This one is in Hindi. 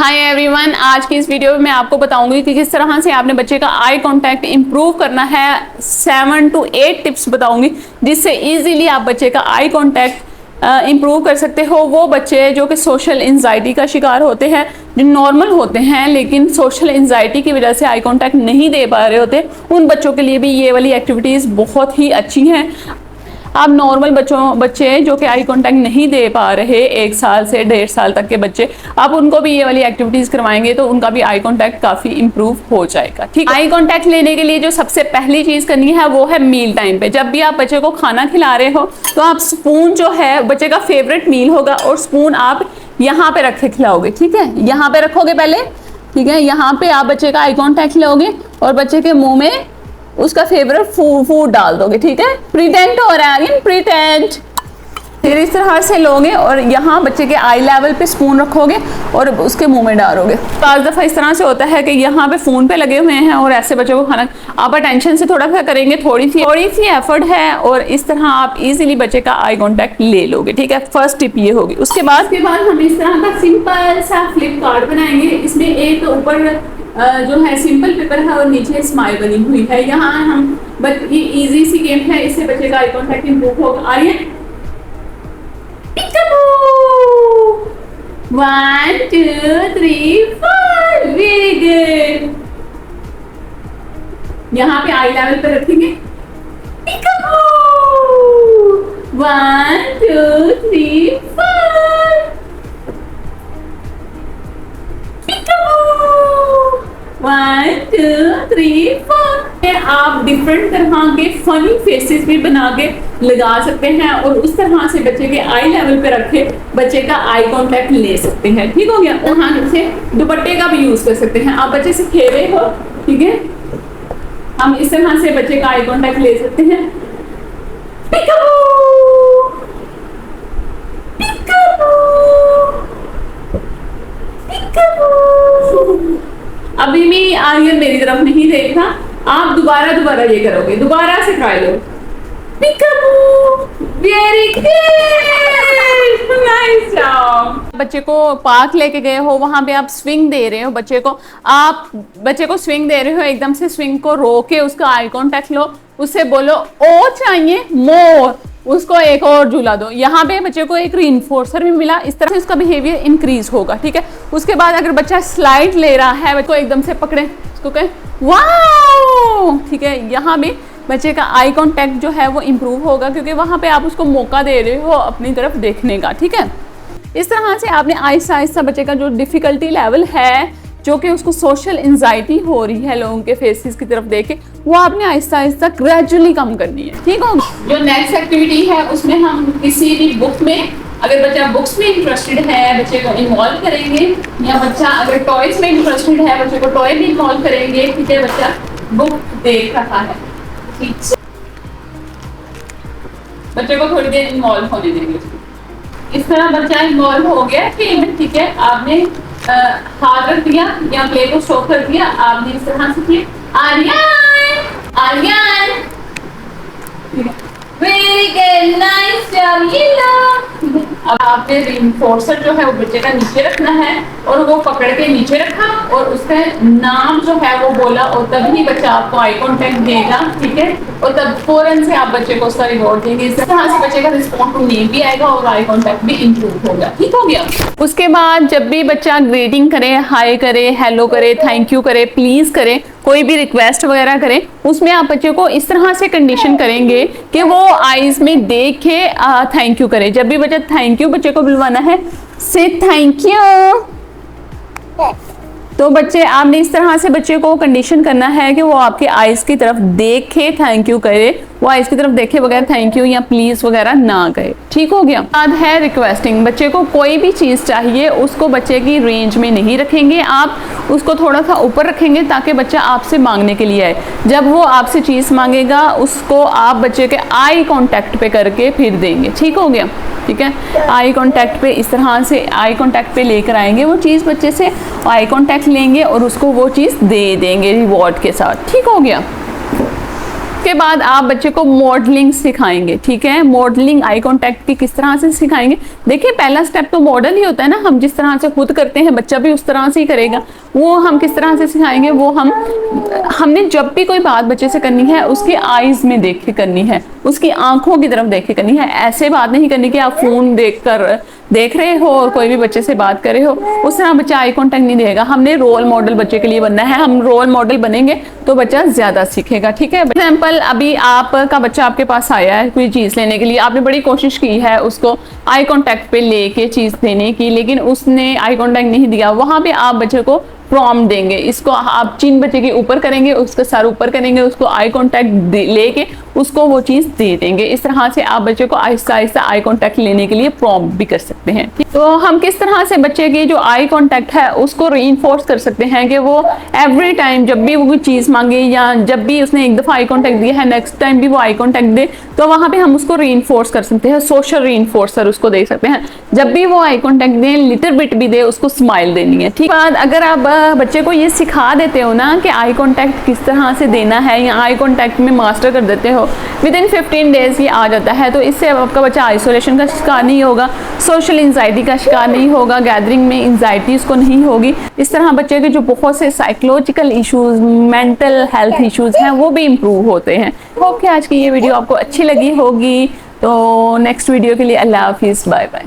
हाय एवरीवन, आज की इस वीडियो में मैं आपको बताऊंगी कि किस तरह से आपने बच्चे का आई कांटेक्ट इंप्रूव करना है। 7 to 8 टिप्स बताऊंगी जिससे इजीली आप बच्चे का आई कांटेक्ट इंप्रूव कर सकते हो। वो बच्चे जो कि सोशल एंजाइटी का शिकार होते हैं, जो नॉर्मल होते हैं लेकिन सोशल एंजाइटी की वजह से आई कांटेक्ट नहीं दे पा रहे होते, उन बच्चों के लिए भी ये वाली एक्टिविटीज़ बहुत ही अच्छी हैं। आप नॉर्मल बच्चे जो कि आई कांटेक्ट नहीं दे पा रहे, 1 साल से 1.5 साल तक के बच्चे, आप उनको भी ये वाली एक्टिविटीज़ करवाएंगे तो उनका भी आई कांटेक्ट काफ़ी इंप्रूव हो जाएगा। ठीक, आई कांटेक्ट लेने के लिए जो सबसे पहली चीज़ करनी है वो है मील टाइम पे। जब भी आप बच्चे को खाना खिला रहे हो तो आप स्पून जो है, बच्चे का फेवरेट मील होगा और स्पून आप यहाँ पे रख के खिलाओगे। ठीक है, यहाँ पे रखोगे पहले। ठीक है, यहाँ पे आप बच्चे का आई कांटेक्ट लोगे और बच्चे के मुंह में उसका फेवरेट फूड डाल दोगे। ठीक है, प्रिटेंड हो रहा है, प्रिटेंड। फिर इस तरह से लोगे और यहाँ बच्चे के आई लेवल पे स्पून रखोगे और उसके मुंह में डालोगे। पांच दफ़ा इस तरह से होता है कि यहाँ पे फ़ोन पे लगे हुए हैं और ऐसे बच्चों को खाना, आप अटेंशन से थोड़ा सा करेंगे, थोड़ी सी एफर्ट है और इस तरह आप इजीली बच्चे का आई कांटेक्ट ले लोगे। ठीक है, फर्स्ट टिप ये होगी। उसके बाद हम इस तरह का सिंपल सा फ्लिप कार्ड बनाएंगे। इसमें एक ऊपर जो है सिंपल पेपर है और नीचे स्माइल बनी हुई है। यहाँ हम ये इजी सी गेम है, इससे बच्चे का आई कांटेक्ट इंप्रूव होगा। आ रही है 1 2 3 4, वेरी गुड। यहाँ पे आई लेवल पे रखेंगे 1 2 3 4, 1 2 3 4। आप डिफरेंट तरह के फनी फेसेस भी बना के लगा सकते हैं और उस तरह से बच्चे के आई लेवल पे रखे बच्चे का आई कांटेक्ट ले सकते हैं। ठीक हो गया। वहाँ से दुपट्टे का भी यूज कर सकते हैं। आप बच्चे से खेले हो, ठीक है, हम इस तरह से बच्चे का आई कांटेक्ट ले सकते हैं। अभी भी आगे मेरी तरफ नहीं देखा, आप दोबारा ये करोगे, दोबारा से ट्राई लो। Very good, nice job. बच्चे को पार्क लेके गए हो, वहां पे आप स्विंग दे रहे हो बच्चे को, आप बच्चे को स्विंग दे रहे हो, एकदम से स्विंग को रोक के उसका आई कांटेक्ट लो, उससे बोलो ओ चाहिए मोर, उसको एक और झूला दो। यहाँ पे बच्चे को एक रीइंफोर्सर भी मिला, इस तरह से उसका बिहेवियर इंक्रीज होगा। ठीक है, उसके बाद अगर बच्चा स्लाइड ले रहा है, बच्चे को एकदम से पकड़े, उसको कहें वाओ। ठीक है, यहाँ भी बच्चे का आई कांटेक्ट जो है वो इम्प्रूव होगा क्योंकि वहाँ पे आप उसको मौका दे रहे हो अपनी तरफ देखने का। ठीक है, इस तरह से आपने आहिस्ता आहिस्ता बच्चे का जो डिफिकल्टी लेवल है, जो कि उसको सोशल एंजाइटी हो रही है लोगों के फेसेस की तरफ देख के, वो आपने आहिस्ता आहिस्ता ग्रेजुअली कम करनी है। ठीक हो। जो नेक्स्ट एक्टिविटी है उसमें हम किसी भी बुक में, अगर बच्चा बुक्स में इंटरेस्टेड है बच्चे को इन्वॉल्व करेंगे, या बच्चा अगर टॉयज में इंटरेस्टेड है बच्चे को टॉय भी इन्वॉल्व करेंगे। ठीक है, बच्चा बुक देख रहा है, ठीक, बच्चे को थोड़ी देर इन्वॉल्व होने देंगे। इस तरह बच्चा इन्वॉल्व हो गया खेल में। ठीक है, आपने हाथ रख दिया या प्ले को शो कर दिया, आपने इस तरह से किया Aryan Aryan, very good, nice job, ये लो। अब आपने रीइंफोर्सर जो है वो बच्चे का नीचे रखना है और वो पकड़ के नीचे रखा और उसका नाम जो है वो बोला और तभी बच्चा आपको आई कांटेक्ट देगा। ठीक है, और तब फौरन से आप बच्चे को उसका रिवॉर्ड देंगे। इस तरह से बच्चे का रिस्पॉन्स टू नेम भी आएगा और आई कांटेक्ट भी इंप्रूव होगा। ठीक हो गया। उसके बाद जब भी बच्चा ग्रीटिंग करे, हाय करे, हेलो करे, थैंक यू करे, प्लीज करे, कोई भी रिक्वेस्ट वगैरह करें, उसमें आप बच्चे को इस तरह से कंडीशन करेंगे कि वो आईज में देख के थैंक यू करे। जब भी बच्चा थैंक यू बच्चे को बुलवाना है, से थैंक यू, तो बच्चे आपने इस तरह से बच्चे को कंडीशन करना है कि वो आपके आईज की तरफ देखे, थैंक यू करे, वो आईज की तरफ देखे बगैर थैंक यू या प्लीज वगैरह ना कहे। ठीक हो गया। बाद है रिक्वेस्टिंग। बच्चे को कोई भी चीज़ चाहिए उसको बच्चे की रेंज में नहीं रखेंगे, आप उसको थोड़ा सा ऊपर रखेंगे ताकि बच्चा आपसे मांगने के लिए आए। जब वो आपसे चीज़ मांगेगा उसको आप बच्चे के आई कांटेक्ट पे करके फिर देंगे। ठीक हो गया। ठीक है, आई कांटेक्ट पे इस तरह से आई कांटेक्ट पे लेकर आएंगे वो चीज़, बच्चे से आई कांटेक्ट लेंगे और उसको वो चीज़ दे देंगे रिवॉर्ड के साथ। ठीक हो गया। उसके बाद आप बच्चे को मॉडलिंग सिखाएंगे, ठीक है। मॉडलिंग आई कांटेक्ट की किस तरह से सिखाएंगे। देखिए पहला स्टेप तो मॉडल ही होता है ना, हम जिस तरह से खुद करते हैं बच्चा भी उस तरह से ही करेगा। वो हम किस तरह से सिखाएंगे, वो हमने जब भी कोई बात बच्चे से करनी है उसकी आईज में देख के करनी है, उसकी आंखों की तरफ देख के करनी है। ऐसे बात नहीं करनी कि आप फोन देख रहे हो और कोई भी बच्चे से बात कर रहे हो, उस तरह बच्चा आई कांटेक्ट नहीं देगा। हमने रोल मॉडल बच्चे के लिए बनना है, हम रोल मॉडल बनेंगे तो बच्चा ज्यादा सीखेगा, ठीक है। एग्जाम्पल, अभी आपका बच्चा आपके पास आया है कोई चीज लेने के लिए, आपने बड़ी कोशिश की है उसको आई कांटेक्ट पे लेके चीज देने की, लेकिन उसने आई कांटेक्ट नहीं दिया। वहां पे आप बच्चे को प्रॉम्प्ट देंगे, इसको आप चिन बच्चे के ऊपर करेंगे, उसका सर ऊपर करेंगे, उसको आई कांटेक्ट लेके उसको वो चीज दे देंगे। इस तरह से आप बच्चे को आहिस्ता आहिस्ता आई कांटेक्ट लेने के लिए प्रॉम्प्ट भी कर सकते हैं। तो हम किस तरह से बच्चे की जो आई कांटेक्ट है उसको रीइंफोर्स कर सकते हैं कि वो एवरी टाइम जब भी वो कोई चीज मांगे या जब भी उसने एक दफा आई कांटेक्ट दिया है नेक्स्ट टाइम भी वो आई कांटेक्ट दे, तो वहां पे हम उसको रीइंफोर्स कर सकते हैं, सोशल रीइंफोर्सर उसको दे सकते हैं। जब भी वो आई कांटेक्ट दे, लिटिल बिट भी दे, उसको स्माइल देनी है, ठीक है। अगर आप बच्चे को ये सिखा देते हो ना कि आई कांटेक्ट किस तरह से देना है या आई कांटेक्ट में मास्टर कर देते हो, विद इन 15 डेज ये आ जाता है, तो इससे आपका बच्चा आइसोलेशन का शिकार नहीं होगा, सोशल एंजाइटी का शिकार नहीं होगा, गैदरिंग में एंजाइटी उसको नहीं होगी। इस तरह बच्चे के जो बहुत से psychological issues, mental health issues हैं वो भी इम्प्रूव होते हैं। होप कि आज की ये वीडियो आपको अच्छी लगी होगी। तो नेक्स्ट वीडियो के लिए अल्लाह हाफिज, बाय बाय।